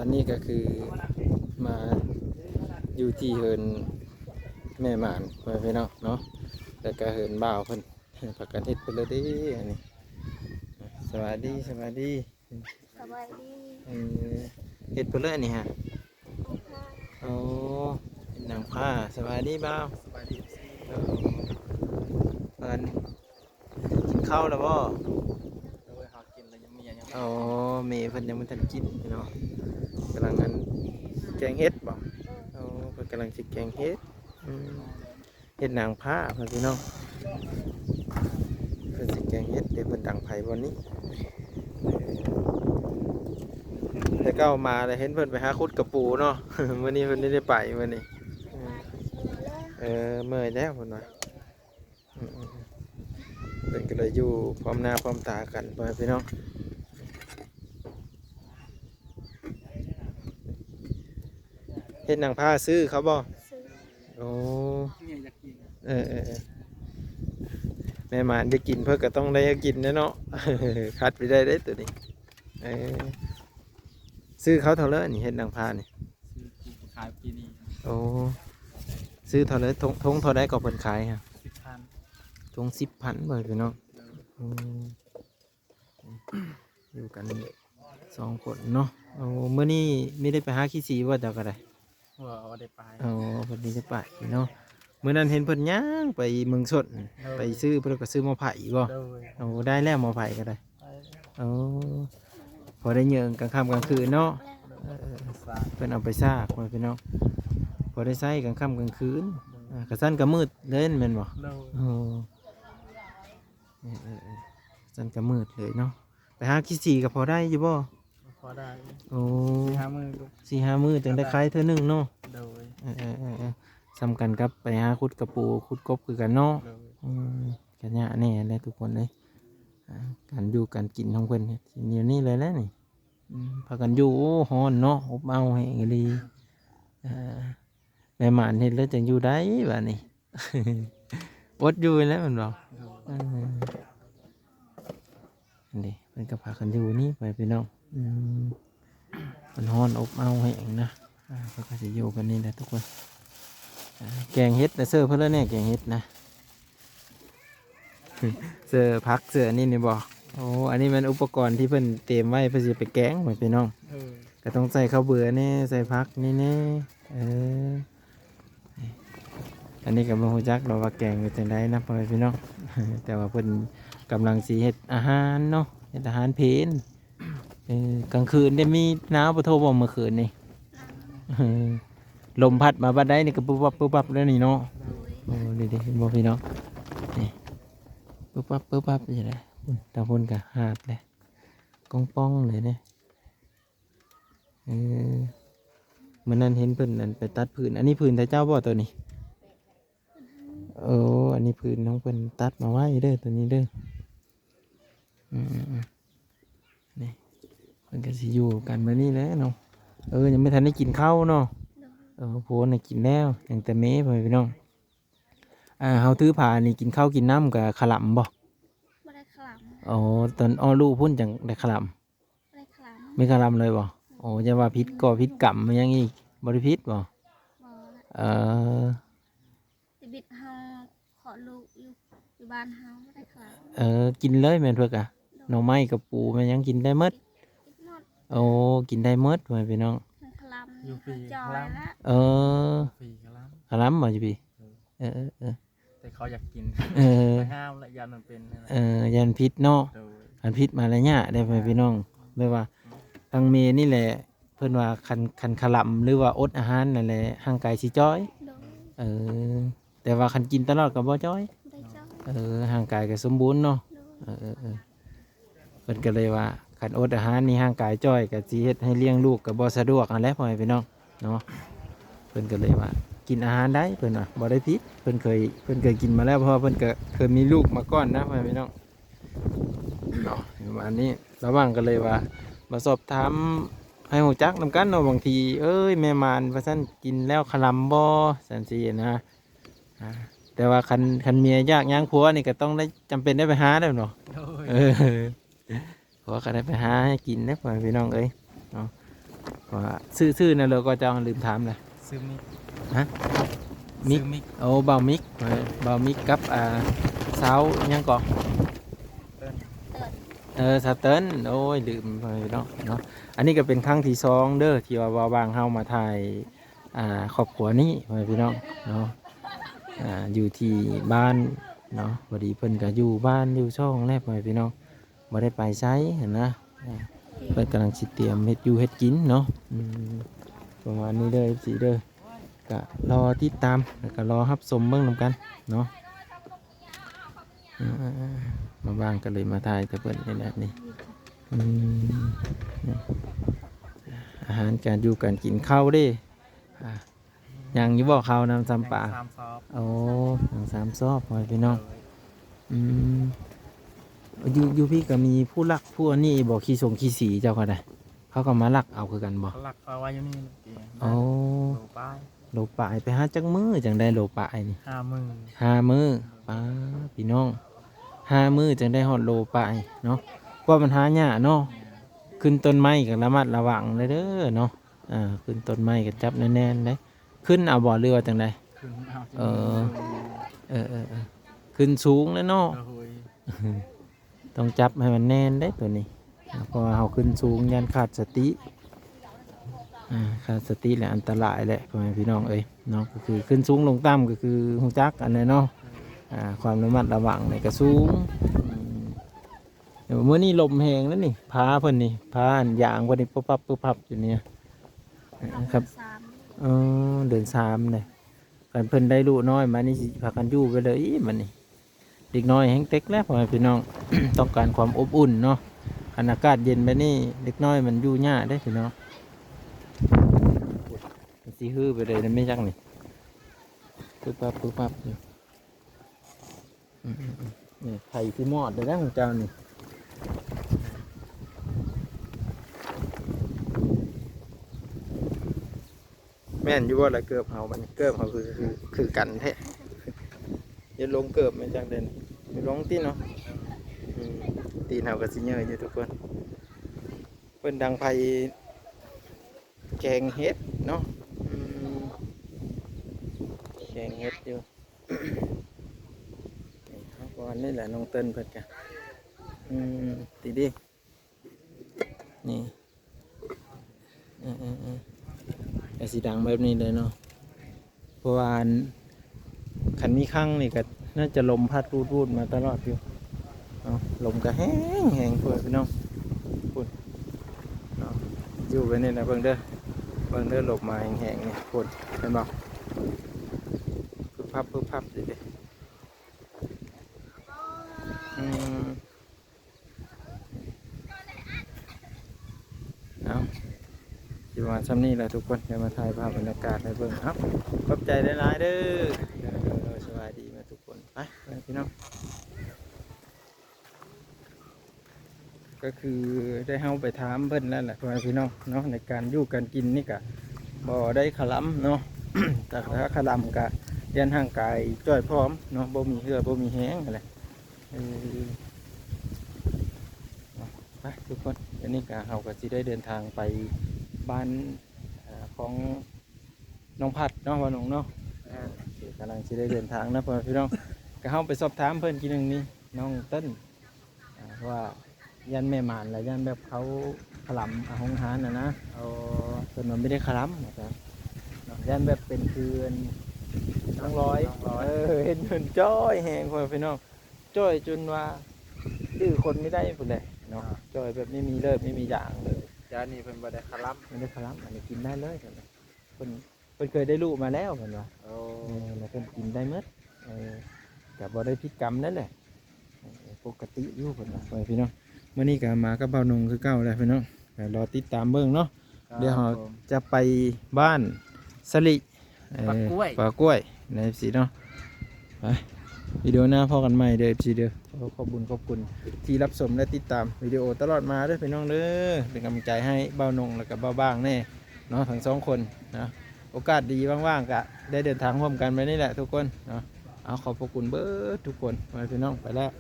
อนนี้ก็คือมาอยู่ที่เฮินแม่หมานเพื่อนพี่น้องเนาะแล้วก็เฮินบ่าวเพิ่นประกันเฮ็ดเพิ่นเลยเดิอันนี้สวัสดีสวัสดีสบายดีเฮ็ดเพิ่นเลยอันนี้ฮะเอาผ้าโอ้เฮ็ดหนังผ้าสวัสดีบ่าวสบายดีเออเพิ่นกินข้าวแล้วบ่โดยหากินแล้วยังมียังอ๋อแม่เพิ่นยังบ่ทันกินเนาะกำลังอันแกงเฮ็ดบ่โอ้เพิ่นกำลังสิแกงเฮ็ดเฮ็ดหนังผ้าเพิ่นพี่น้องเพิ่นสิแกงเฮ็ดเดี๋ยวเพิ่นดังไผบ่นี้แต่ก็มาแล้วเห็นเพิ่นไปหาขุดกระปูเนาะ มื้อนี้เพิ่นได้ไปมื้อนี้เมื่อยแล้วเพิ่นว่าเพิ่นก็เลยอยู่พร้อมหน้าพร้อมตากันพ่อพี่น้องเฮ็ดหนังผ้าซื้อเขาบ่ซื้อโอ้ เนี่ยอยากกินแม่หมานได้กินเพิ่นก็ต้องได้กินนะเนาะ คัดไปได้ตัวนี้ซื้อเขาเท่าเลยนี่เฮ็ดหนังผ้านี่ซื้อกูขายปีนี้โอ้ซื้อเท่าเลยทงเท่าได้ก็เพิ่นขายฮะ10,000ทง10,000เบิดพี่น้องอยู่กัน2คนเนาะโอ้มื้อนี้ไม่ได้ไปหาขี้สีว่าเจ้าก็ได้ว่าได้ไปโอ้เพิ่นนี่จะไปเนาะมื้อนั้นเห็นเพิ่นย่างไปเมืองสดไปซื้อเพิ่นก็ซื้อหม้อไผ่บ่โอ้ได้แล้วหม้อไผ่ก็ได้โอ้พอได้เยิงกลางค่ำกลางคืนเนาะเพิ่นเอาไปซากไว้พี่น้องพอได้ใช้กลางค่ำกลางคืนกระสั้นกระมืดเล่นแม่นบ่โอ้สั้นกระมืดเลยเนาะไปหาขี้สีก็พอได้อยู่บ่พอได้โอ้4-5 มื้อ4-5 มื้อจังได้ขายเทื่อนึงเนาะโดยสำคัญกับไปหาขุดกระปูขุดกบคือกันเนาะกันยะแน่เลยทุกคนเลยการอยู่การกินของเพิ่นเนี่ยเดี๋ยวนี้เลยแล้วนี่พากันอยู่โอ้ฮ้อนเนาะอบเอาให้ดีแม่หมานเฮ็ดแล้วจังอยู่ได้บัดนี้ อดอยู่แล้วมันบอกนี่เพิ่นก็พากันอยู่นี่ไปพี่น้องมันฮ้อนอบเอาให้นะเพิ่นก็สิอยู่กันนี่แหละทุกคนแกงเฮ็ดนะเสื้อเพื่อนเนี่ยแกงเฮ็ดนะ เสื้อพักเสื้อนี่นี่บอกโอ้อันนี้มันอุปกรณ์ที่เพิ่นเตรียมไว้เพื่อจะไปแกงเหมือนพี่น้องก็ต้องใส่ข้าวเบื่อนี่ใส่พักนี่นี่อันนี้ก็บ่ฮู้จักดอกว่าแกงเป็นจังไดนะพ่อพี่น้อง แต่ว่าเพิ่นกำลังสิเฮ็ดอาหารเนาะเฮ็ดอาหารเพลนกลางคืนได้มีหนาวบ่โทรบ่เมื่อคืนนี่ ลมพัดมาบัดได้นี่ก็ปุ๊บปั๊บปุ๊บปั๊บแล้วนี่เนาะโอ้ดีดีบ่พี่น้องนี่ปุ๊บปั๊บปุ๊บปั๊บอย่างไรตาพุ่นกับหาดเลยกองป้องเลยเนี่ยเหมือนนั้นเห็นเพิ่นนั่นไปตัดพื้นอันนี้พื้นแต่เจ้าบ่ตัวนี้อันนี้พื้นน้องเพิ่นตัดมาไว้เด้อตัวนี้เด้อนี่เพิ่นก็สิอยู่กันแบบนี้แหละเนาะยังไม่ทันได้กินข้าวเนาะโพนน่ะกินแล้วอย่างแต่เม้ไปพี่น้องเฮาถือผ้านี่กินข้าวกินน้ำกับขลำบ่ไม่ได้ขลังตอนลูกพุ่นจังได้ขลไม่ได้ขลังำไม่ขลำเลยบ่จะว่าพิษก่อพิษกรรมมันยังอีกบริพิษบ่ติบิดเฮาขอลูกอยู่บ้านเฮาไม่ได้ขลังกินเลยแม่นเพิ่นอ่ะหน่อไม้กับปูมันยังกินได้หมดกินได้หมดไว้พี่น้องอยู่ปีจอยแล้วปีขลำบ่อยู่พี่แต่เขาอยากกินห้ามและยันมันเป็นยันพิษเนาะยันพิษมาแล้วเนี่ยได้ไปพี่น้องเลยว่าทางเมนี่แหละเพิ่นว่าคันขลำหรือว่าอดอาหารนั่นแหละห่างกายสิจ้อยแต่ว่าคันกินตลอดก็บ่จ้อยห่างกายก็สมบูรณ์เนาะเพิ่นก็เลยว่าคันอดอาหารนี่ห่างกายจ้อยก็สิเฮ็ดให้เลี้ยงลูกก็บ่สะดวกนั่นแหละพ่อแม่พี่น้องเนาะเพิ่นก็เลยว่ากินอาหารได้เพิ่นว่าบ่ได้พิษเพิ่นเคยกินมาแล้วเพราะเพิ่นก็เคยมีลูกมาก่อนนะพ่อแม่พี่น้องเนาะประมาณนี้ระหว่างก็เลยว่ามาสอบถามให้ฮู้จักนำกันเนาะบางทีแม่มารว่าซั่นกินแล้วขลำบ่ซั่นซี่นะแต่ว่าคันเมียยากย่างผัวนี่ก็ต้องได้จำเป็นได้ไปหาแล้วเนาะผัวก็ได้ไปหาให้กินนะพ่อแม่พี่น้องเนาะ ว่าชื่อนั่นเลยก็จะลืมถามเลย ซื้อมิก ฮะมิก ซื้อมิก โอ้เบามิกเบามิกกับสาวยังก่อ เติ้ล สเติร์นโอ้ยลืมไปเนาะอันนี้ก็เป็นครั้งที่2เด้อที่ว่าบางเฮามาถ่ายครอบครัวนี้พี่น้องเนาะอยู่ที่บ้านเนาะพอดีเพิ่นก็อยู่บ้านอยู่ช่องแรกพี่น้องบ่ได้ไปไสเห็นนะเพิ่นกำลังสิเตรียมเฮ็ดอยู่เฮ็ดกินเนาะประมาณนี้เด้อสิเด้อก็รอติดตามแล้วก็รอรับชมเบิ่งนำกันเนาะมาบ้างก็เลยมาถ่ายแต่เพิ่นนี่แหละนี่อาหารการอยู่การกินข้าวเด้ยังอยู่บ่ข้าวนำซ้ำปลา 3 ซอบ โอ้ยัง3 ซอบพอพี่น้องอยู่พี่ก็มีผู้ลักผู้อันนี้บ่ขี้ขี้สีเจ้าก็ได้เขาก็มาลักเอาคือกันบ่ เขาหลักเอาไว้อยู่นี่เมื่อกี้ โอ้ โลป้าย โลปายไปหาจังมือจังได้โลปายนี่ 50,000 5 มื้อป้าพี่น้อง5 มื้อจังได้ฮอดโลปายเนาะเพราะมันหายากเนาะขึ้นต้นไม้ก็ระมัดระวังเลยเด้อเนาะขึ้นต้นไม้ก็จับแน่นๆเด้ขึ้นเอาบ่เรือจังได๋ ขึ้นเอา เขึ้นสูงแล้วเนาะ โอ้ย ต้องจับให้มันแน่นได้ตัวนี้เพราะว่าเขาขึ้นสูงยันขาดสติขาดสติแหละอันตรายแหละพ่อแม่พี่น้องเอ้ยเนาะก็คือขึ้นสูงลงต่ำก็คือหูจักอันนี้เนาะความระมัดระวังในกระสูงเดี๋ยวเมื่อนี้ลมแหงแล้วนี่พาเพิ่นนี่พาอันยางวันนี้ปุ๊บปั๊บปุ๊บปั๊บอยู่เนี่ยครับ เดือน3เลยกันเพิ่นได้ลูกน้อยมานี่สิพากันอยู่ไปเลยอีมันนี่เด็กน้อยแห้งเต็กแล้วพ่อแม่พี่น้อง ต้องการความอบอุ่นเนาะอากาศเย็นไปนี่เด็กน้อยมันอยู่ยากได้พี่น้องสีฮื้อไปเลยนะไม่จักนี่ปุ๊บปั๊บปุ๊บปั๊บอยู่นี่ไข่ที่มอดได้แล้วของเจ้านี่แม่นอยู่ว่าอะไรเกิบเฮามันเกิบเฮาคือกันแท้อย่าลงเกิบไม่จักเด่นอย่าลงตีเนาะตีนเฮาก็สิเยอะอยู่ทุกคนเพิ่นดังไผแกงเห็ดเนาะแกงเห็ดอยู่ก่อนนี่แหละน้องเติ้ลเพิ่นกะตีดินี่ก็สิดังแบบนี้เลยเนาะเพราะว่าคันมีครั้งนี่ก็น่าจะลมพัดรูดมาตลอดอยู่ลมก็แห้งเพื่อนพี่น้องพุ่นอยู่ไปนี่นะเบิ่งเด้อหลบมาแห้งๆนี่พุ่นเห็นบ่ปึ๊บพับดิเอาอยู่มาซ้ำนี่แหละทุกคนจะมาถ่ายภาพบรรยากาศให้เบิ่งครับขอบใจหลายๆเด้อสบายดีมาทุกคนไปพี่น้องก็คือได้เฮาไปถามเพิ่นแล้วแหละพี่น้องเนาะในการอยู่การกินนี่กะบ่ได้ขลำเนาะ แต่ถ้าขลำกะยันห่างกายจ้อยพร้อมเนาะบ่มีเหือบ่มีแห้งอะไรไปทุกคนอันนี้กะเฮาก็สิได้เดินทางไปบ้านของน้องพัดเนาะว่าน้องเนาะกำลังสิได้เดินทางนะพี่น้องก็เฮาไปสอบถามเพิ่นกินนึงนี่น้องเติ้ลว่ายันแม่หมานอะไรยันแบบเขาขลำห้องหานนะเอาส่วนมันไม่ได้ขลำนะครับยันแบบเป็นคืนทั้งร้อยเห็นเงินจ้อยแหงคนพี่น้องจ้อยจนว่าดื้อคนไม่ได้คนเลยเนาะจ้อยแบบไม่มีเลิศไม่มีอย่างเลยยานี่เพิ่นบ่ได้ขลำไม่ได้ขลำอันนี้กินได้เลยเพิ่นเคยได้ลูกมาแล้วเพิ่นว่าแล้วเพิ่นกินได้หมดแต่บ่ได้พิษกรรมนั่นแหละปกติอยู่เพิ่นว่าพี่น้องเมื่อนี้ก็มากับเบานงคือเก่าเลยพี่น้องรอติดตามเบิ่งเนาะเดี๋ยวเราจะไปบ้านสลิปลากล้วยในFCเนาะไปวิดีโอหน้าพอกันใหม่เด้อ FC เด้อขอบคุณที่รับชมและติดตามวิดีโอตลอดมาเด้อพี่น้องเด้อเป็นกำลังใจให้เบานงแล้วก็เบาบ้างแน่เนาะทั้ง2 คนนะโอกาสดีว่างๆก็ได้เดินทางร่วมกันไปนี่แหละทุกคนเนาะเอาขอบคุณเบิดทุกคนไปพี่น้องไปแล้ว